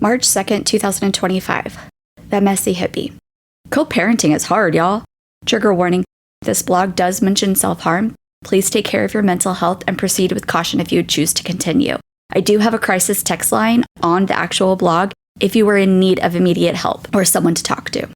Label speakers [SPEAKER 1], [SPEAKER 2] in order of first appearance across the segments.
[SPEAKER 1] March 2nd, 2025. The Messy Hippie. Co-parenting is hard, y'all. Trigger warning. This blog does mention self-harm. Please take care of your mental health and proceed with caution if you choose to continue. I do have a crisis text line on the actual blog if you are in need of immediate help or someone to talk to.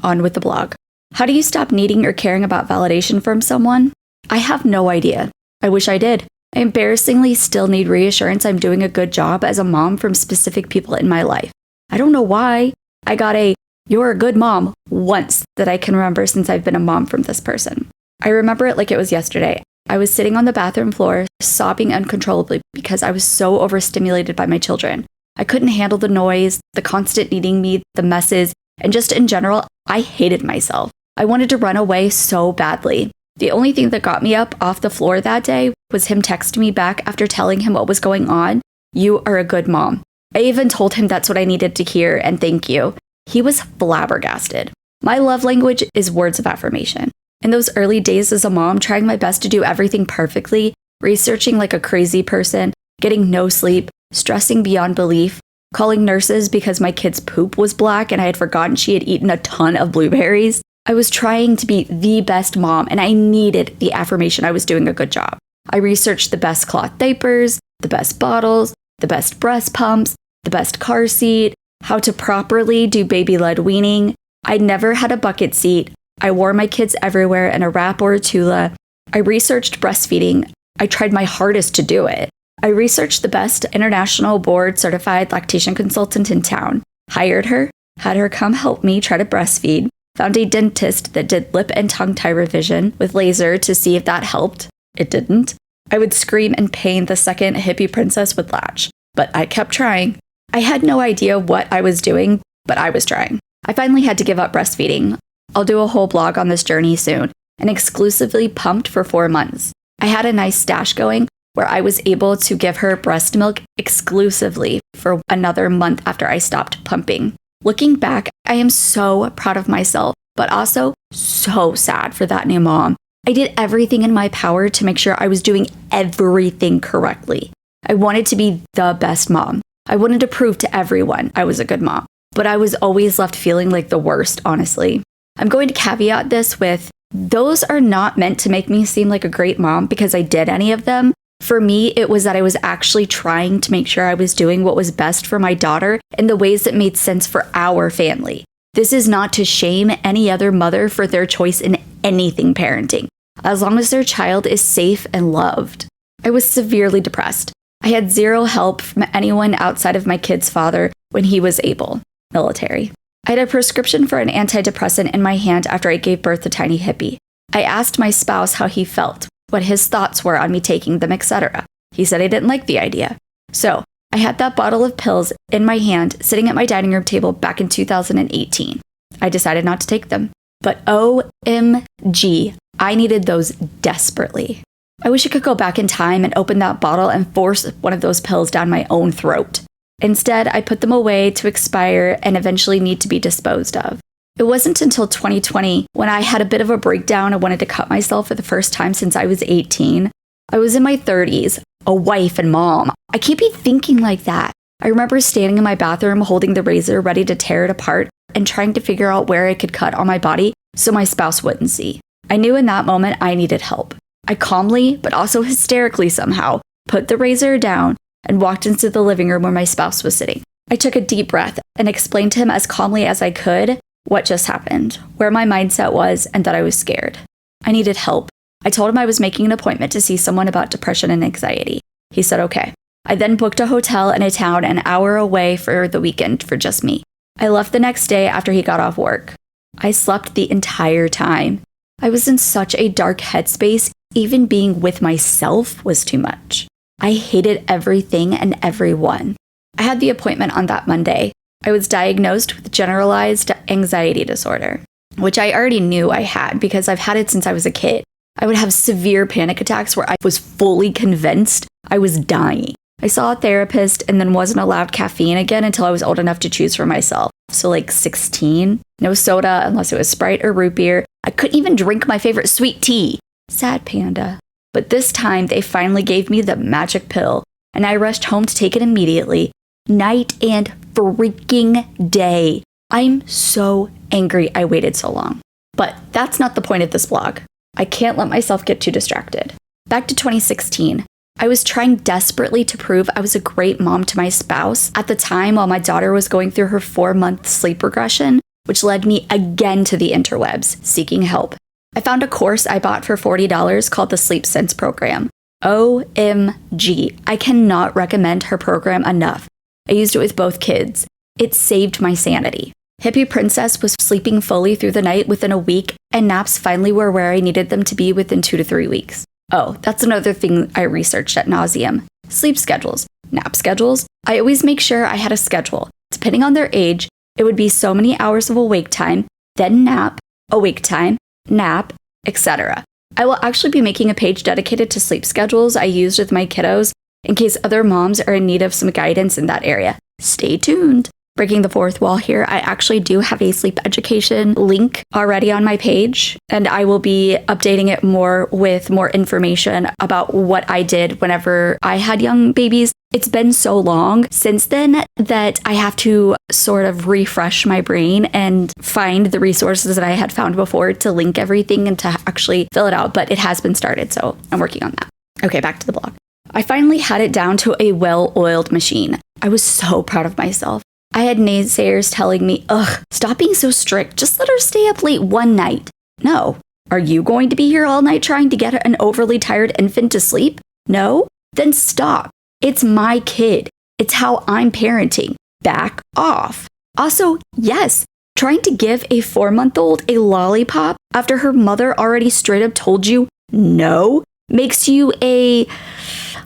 [SPEAKER 1] On with the blog. How do you stop needing or caring about validation from someone? I have no idea. I wish I did. I embarrassingly still need reassurance I'm doing a good job as a mom from specific people in my life. I don't know why. I got a "you're a good mom" once that I can remember since I've been a mom from this person. I remember it like it was yesterday. I was sitting on the bathroom floor, sobbing uncontrollably because I was so overstimulated by my children. I couldn't handle the noise, the constant needing me, the messes, and just in general, I hated myself. I wanted to run away so badly. The only thing that got me up off the floor that day was him texting me back after telling him what was going on. "You are a good mom." I even told him that's what I needed to hear and thank you. He was flabbergasted. My love language is words of affirmation. In those early days as a mom, trying my best to do everything perfectly, researching like a crazy person, getting no sleep, stressing beyond belief, calling nurses because my kid's poop was black and I had forgotten she had eaten a ton of blueberries. I was trying to be the best mom and I needed the affirmation I was doing a good job. I researched the best cloth diapers, the best bottles, the best breast pumps, the best car seat, how to properly do baby-led weaning. I never had a bucket seat. I wore my kids everywhere in a wrap or a tula. I researched breastfeeding. I tried my hardest to do it. I researched the best international board-certified lactation consultant in town, hired her, had her come help me try to breastfeed, found a dentist that did lip and tongue tie revision with laser to see if that helped. It didn't. I would scream in pain the second hippie princess would latch, but I kept trying. I had no idea what I was doing, but I was trying. I finally had to give up breastfeeding. I'll do a whole blog on this journey soon, and exclusively pumped for 4 months. I had a nice stash going where I was able to give her breast milk exclusively for another month after I stopped pumping. Looking back, I am so proud of myself, but also so sad for that new mom. I did everything in my power to make sure I was doing everything correctly. I wanted to be the best mom. I wanted to prove to everyone I was a good mom, but I was always left feeling like the worst, honestly. I'm going to caveat this with, those are not meant to make me seem like a great mom because I did any of them. For me, it was that I was actually trying to make sure I was doing what was best for my daughter in the ways that made sense for our family. This is not to shame any other mother for their choice in anything parenting, as long as their child is safe and loved. I was severely depressed. I had zero help from anyone outside of my kid's father when he was able. Military. I had a prescription for an antidepressant in my hand after I gave birth to Tiny Hippie. I asked my spouse how he felt, what his thoughts were on me taking them, etc. He said he didn't like the idea. So, I had that bottle of pills in my hand sitting at my dining room table back in 2018. I decided not to take them. But OMG, I needed those desperately. I wish I could go back in time and open that bottle and force one of those pills down my own throat. Instead, I put them away to expire and eventually need to be disposed of. It wasn't until 2020 when I had a bit of a breakdown and wanted to cut myself for the first time since I was 18. I was in my 30s, a wife and mom. I can't be thinking like that. I remember standing in my bathroom holding the razor ready to tear it apart and trying to figure out where I could cut on my body so my spouse wouldn't see. I knew in that moment I needed help. I calmly, but also hysterically somehow, put the razor down and walked into the living room where my spouse was sitting. I took a deep breath and explained to him as calmly as I could what just happened, where my mindset was, and that I was scared. I needed help. I told him I was making an appointment to see someone about depression and anxiety. He said okay. I then booked a hotel in a town an hour away for the weekend for just me. I left the next day after he got off work. I slept the entire time. I was in such a dark headspace, even being with myself was too much. I hated everything and everyone. I had the appointment on that Monday. I was diagnosed with generalized anxiety disorder, which I already knew I had because I've had it since I was a kid. I would have severe panic attacks where I was fully convinced I was dying. I saw a therapist and then wasn't allowed caffeine again until I was old enough to choose for myself. So like 16, no soda unless it was Sprite or root beer. I couldn't even drink my favorite sweet tea. Sad panda. But this time they finally gave me the magic pill and I rushed home to take it immediately. night and freaking day. I'm so angry I waited so long. But that's not the point of this blog. I can't let myself get too distracted. Back to 2016. I was trying desperately to prove I was a great mom to my spouse at the time while my daughter was going through her 4-month sleep regression, which led me again to the interwebs, seeking help. I found a course I bought for $40 called the Sleep Sense program. OMG, I cannot recommend her program enough. I used it with both kids. It saved my sanity. Hippie Princess was sleeping fully through the night within a week, and naps finally were where I needed them to be within 2 to 3 weeks. Oh, that's another thing I researched at nauseum. Sleep schedules, nap schedules. I always make sure I had a schedule. Depending on their age, it would be so many hours of awake time, then nap, awake time, nap, etc. I will actually be making a page dedicated to sleep schedules I used with my kiddos in case other moms are in need of some guidance in that area. Stay tuned. Breaking the fourth wall here, I actually do have a sleep education link already on my page, and I will be updating it more with more information about what I did whenever I had young babies. It's been so long since then that I have to sort of refresh my brain and find the resources that I had found before to link everything and to actually fill it out, but it has been started, so I'm working on that. Okay, back to the blog. I finally had it down to a well-oiled machine. I was so proud of myself. I had naysayers telling me, ugh, stop being so strict. Just let her stay up late one night. No. Are you going to be here all night trying to get an overly tired infant to sleep? No? Then stop. It's my kid. It's how I'm parenting. Back off. Also, yes, trying to give a 4-month-old a lollipop after her mother already straight up told you no makes you a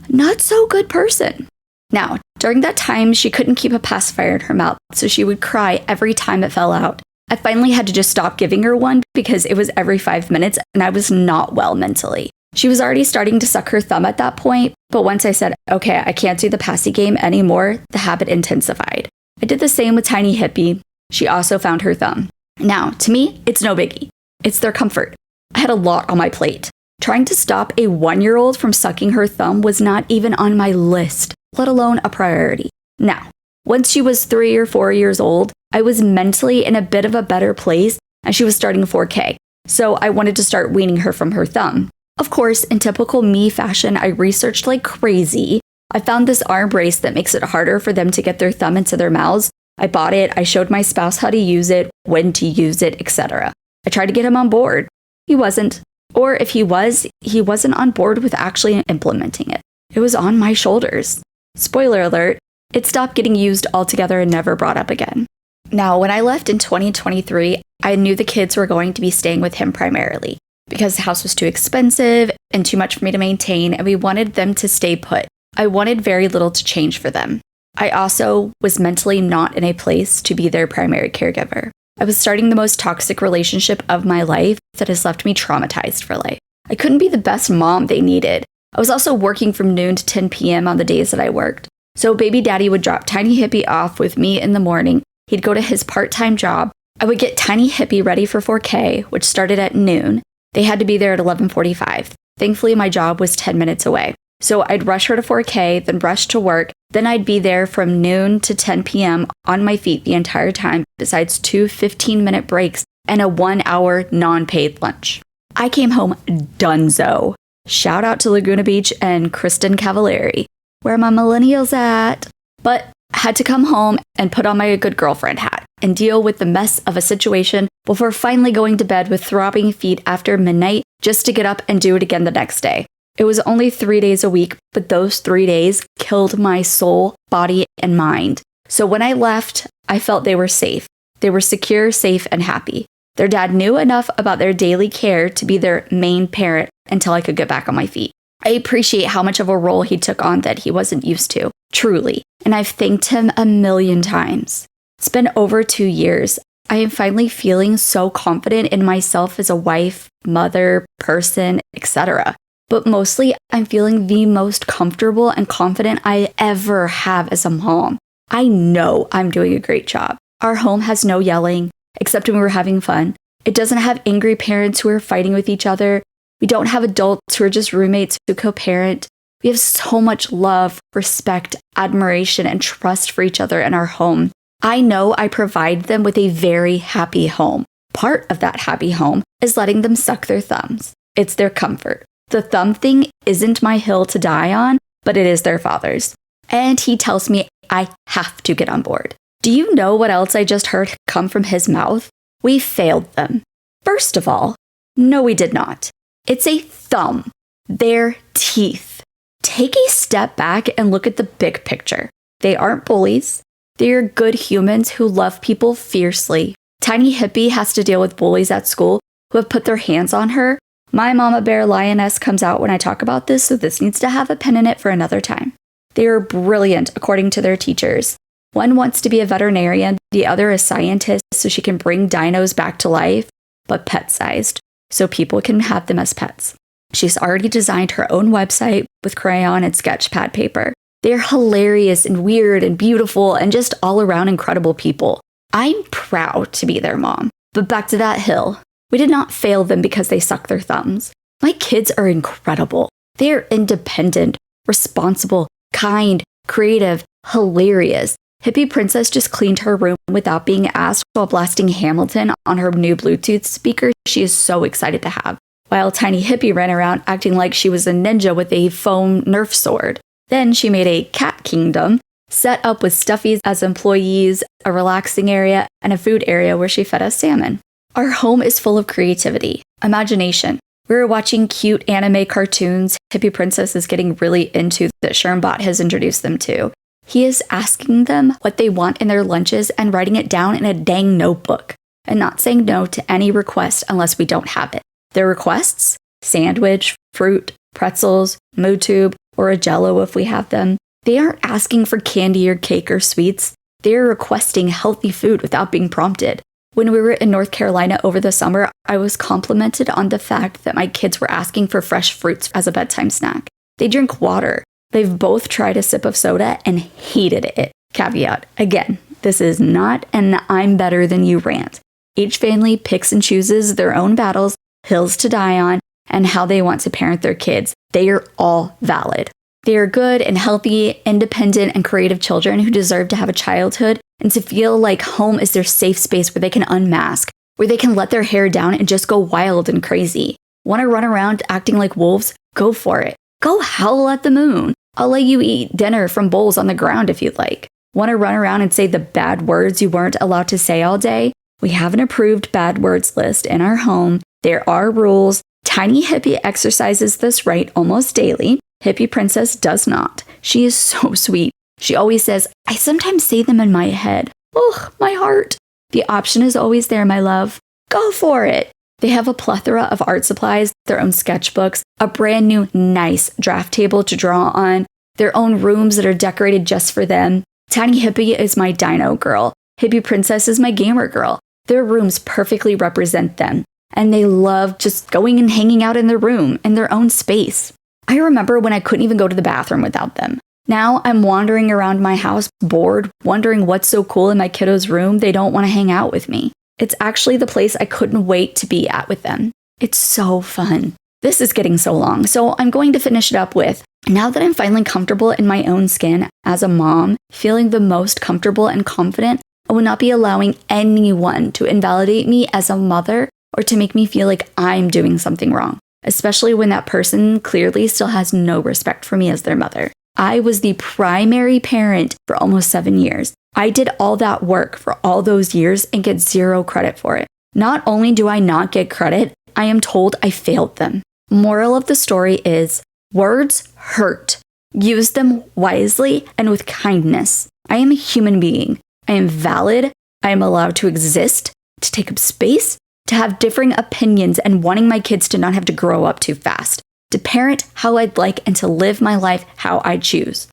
[SPEAKER 1] not so good person. Now, during that time, she couldn't keep a pacifier in her mouth, so she would cry every time it fell out. I finally had to just stop giving her one because it was every 5 minutes and I was not well mentally. She was already starting to suck her thumb at that point, but once I said, okay, I can't do the passy game anymore, the habit intensified. I did the same with Tiny Hippie. She also found her thumb. Now, to me, it's no biggie. It's their comfort. I had a lot on my plate. Trying to stop a 1-year-old from sucking her thumb was not even on my list, let alone a priority. Now, once she was 3 or 4 years old, I was mentally in a bit of a better place and she was starting 4K, so I wanted to start weaning her from her thumb. Of course, in typical me fashion, I researched like crazy. I found this arm brace that makes it harder for them to get their thumb into their mouths. I bought it, I showed my spouse how to use it, when to use it, etc. I tried to get him on board. He wasn't. Or if he wasn't on board with actually implementing it. It was on my shoulders. Spoiler alert, it stopped getting used altogether and never brought up again. Now, when I left in 2023, I knew the kids were going to be staying with him primarily because the house was too expensive and too much for me to maintain, and we wanted them to stay put. I wanted very little to change for them. I also was mentally not in a place to be their primary caregiver. I was starting the most toxic relationship of my life that has left me traumatized for life. I couldn't be the best mom they needed. I was also working from noon to 10 p.m. on the days that I worked. So baby daddy would drop Tiny Hippie off with me in the morning. He'd go to his part-time job. I would get Tiny Hippie ready for 4K, which started at noon. They had to be there at 11:45. Thankfully, my job was 10 minutes away. So I'd rush her to 4K, then rush to work. Then I'd be there from noon to 10 p.m. on my feet the entire time, besides 2 15-minute breaks and a 1-hour non-paid lunch. I came home donezo. Shout out to Laguna Beach and Kristen Cavallari. Where my millennials at? But had to come home and put on my good girlfriend hat and deal with the mess of a situation before finally going to bed with throbbing feet after midnight just to get up and do it again the next day. It was only 3 days a week, but those 3 days killed my soul, body, and mind. So when I left, I felt they were safe. They were secure, safe, and happy. Their dad knew enough about their daily care to be their main parent until I could get back on my feet. I appreciate how much of a role he took on that he wasn't used to, truly, and I've thanked him a million times. It's been over 2 years. I am finally feeling so confident in myself as a wife, mother, person, etc. But mostly, I'm feeling the most comfortable and confident I ever have as a mom. I know I'm doing a great job. Our home has no yelling, except when we're having fun. It doesn't have angry parents who are fighting with each other. We don't have adults who are just roommates who co-parent. We have so much love, respect, admiration, and trust for each other in our home. I know I provide them with a very happy home. Part of that happy home is letting them suck their thumbs. It's their comfort. The thumb thing isn't my hill to die on, but it is their father's. And he tells me I have to get on board. Do you know what else I just heard come from his mouth? We failed them. First of all, no, we did not. It's a thumb. Their teeth. Take a step back and look at the big picture. They aren't bullies. They're good humans who love people fiercely. Tiny Hippie has to deal with bullies at school who have put their hands on her. My mama bear lioness comes out when I talk about this, so this needs to have a pen in it for another time. They are brilliant according to their teachers. One wants to be a veterinarian, the other a scientist so she can bring dinos back to life, but pet-sized, so people can have them as pets. She's already designed her own website with crayon and sketch pad paper. They're hilarious and weird and beautiful and just all around incredible people. I'm proud to be their mom. But back to that hill. We did not fail them because they suck their thumbs. My kids are incredible. They are independent, responsible, kind, creative, hilarious. Hippie Princess just cleaned her room without being asked while blasting Hamilton on her new Bluetooth speaker she is so excited to have, while Tiny Hippie ran around acting like she was a ninja with a foam Nerf sword. Then she made a cat kingdom, set up with stuffies as employees, a relaxing area, and a food area where she fed us salmon. Our home is full of creativity, imagination. We were watching cute anime cartoons Hippie Princess is getting really into that Shermbot has introduced them to. He is asking them what they want in their lunches and writing it down in a dang notebook, and not saying no to any request unless we don't have it. Their requests? Sandwich, fruit, pretzels, mood tube, or a Jell-O if we have them. They aren't asking for candy or cake or sweets. They are requesting healthy food without being prompted. When we were in North Carolina over the summer, I was complimented on the fact that my kids were asking for fresh fruits as a bedtime snack. They drink water. They've both tried a sip of soda and hated it. Caveat, again, this is not an I'm better than you rant. Each family picks and chooses their own battles, hills to die on, and how they want to parent their kids. They are all valid. They are good and healthy, independent, and creative children who deserve to have a childhood and to feel like home is their safe space where they can unmask, where they can let their hair down and just go wild and crazy. Want to run around acting like wolves? Go for it. Go howl at the moon. I'll let you eat dinner from bowls on the ground if you'd like. Want to run around and say the bad words you weren't allowed to say all day? We have an approved bad words list in our home. There are rules. Tiny Hippie exercises this right almost daily. Hippie Princess does not. She is so sweet. She always says, I sometimes say them in my head. Ugh, my heart. The option is always there, my love. Go for it. They have a plethora of art supplies, their own sketchbooks, a brand new nice draft table to draw on, their own rooms that are decorated just for them. Tiny Hippie is my dino girl. Hippie Princess is my gamer girl. Their rooms perfectly represent them, and they love just going and hanging out in their room, in their own space. I remember when I couldn't even go to the bathroom without them. Now I'm wandering around my house, bored, wondering what's so cool in my kiddo's room they don't want to hang out with me. It's actually the place I couldn't wait to be at with them. It's so fun. This is getting so long, so I'm going to finish it up with, now that I'm finally comfortable in my own skin as a mom, feeling the most comfortable and confident, I will not be allowing anyone to invalidate me as a mother or to make me feel like I'm doing something wrong, especially when that person clearly still has no respect for me as their mother. I was the primary parent for almost 7 years. I did all that work for all those years and get zero credit for it. Not only do I not get credit, I am told I failed them. Moral of the story is, words hurt. Use them wisely and with kindness. I am a human being. I am valid. I am allowed to exist, to take up space, to have differing opinions and wanting my kids to not have to grow up too fast, to parent how I'd like and to live my life how I choose.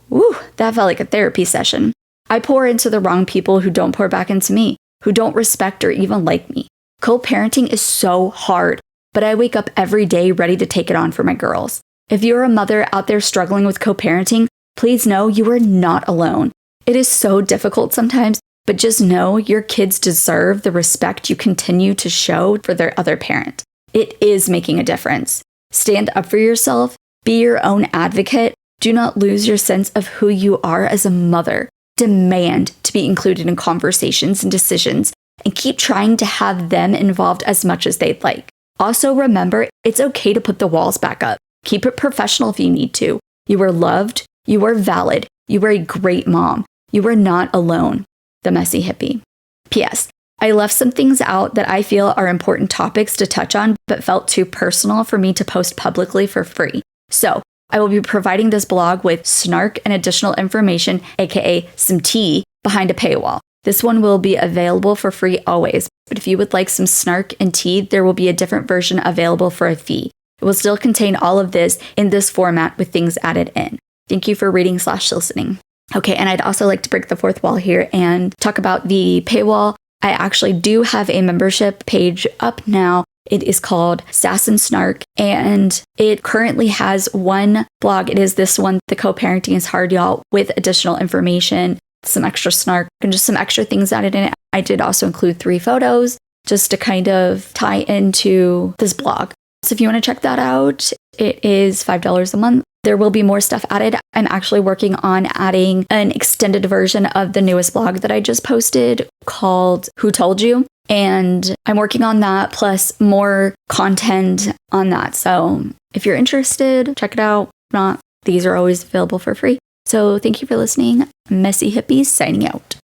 [SPEAKER 1] Woo, that felt like a therapy session. I pour into the wrong people who don't pour back into me, who don't respect or even like me. Co-parenting is so hard, but I wake up every day ready to take it on for my girls. If you're a mother out there struggling with co-parenting, please know you are not alone. It is so difficult sometimes, but just know your kids deserve the respect you continue to show for their other parent. It is making a difference. Stand up for yourself, Be your own advocate. Do not lose your sense of who you are as a mother. Demand to be included in conversations and decisions, and keep trying to have them involved as much as they'd like. Also remember, it's okay to put the walls back up. Keep it professional if you need to. You are loved. You are valid. You are a great mom. You are not alone. The Messy Hippie. P.S. I left some things out that I feel are important topics to touch on, but felt too personal for me to post publicly for free. So I will be providing this blog with snark and additional information, aka some tea, behind a paywall. This one will be available for free always, but if you would like some snark and tea, there will be a different version available for a fee. It will still contain all of this in this format with things added in. Thank you for reading/listening. Okay, and I'd also like to break the fourth wall here and talk about the paywall. I actually do have a membership page up now. It is called Sass and Snark, and it currently has one blog. It is this one, The Co-Parenting is Hard, Y'all, with additional information, some extra snark, and just some extra things added in it. I did also include 3 photos just to kind of tie into this blog. So if you want to check that out, it is $5 a month. There will be more stuff added. I'm actually working on adding an extended version of the newest blog that I just posted called Who Told You? And I'm working on that, plus more content on that. So if you're interested, check it out. If not, these are always available for free. So thank you for listening. Messy Hippie signing out.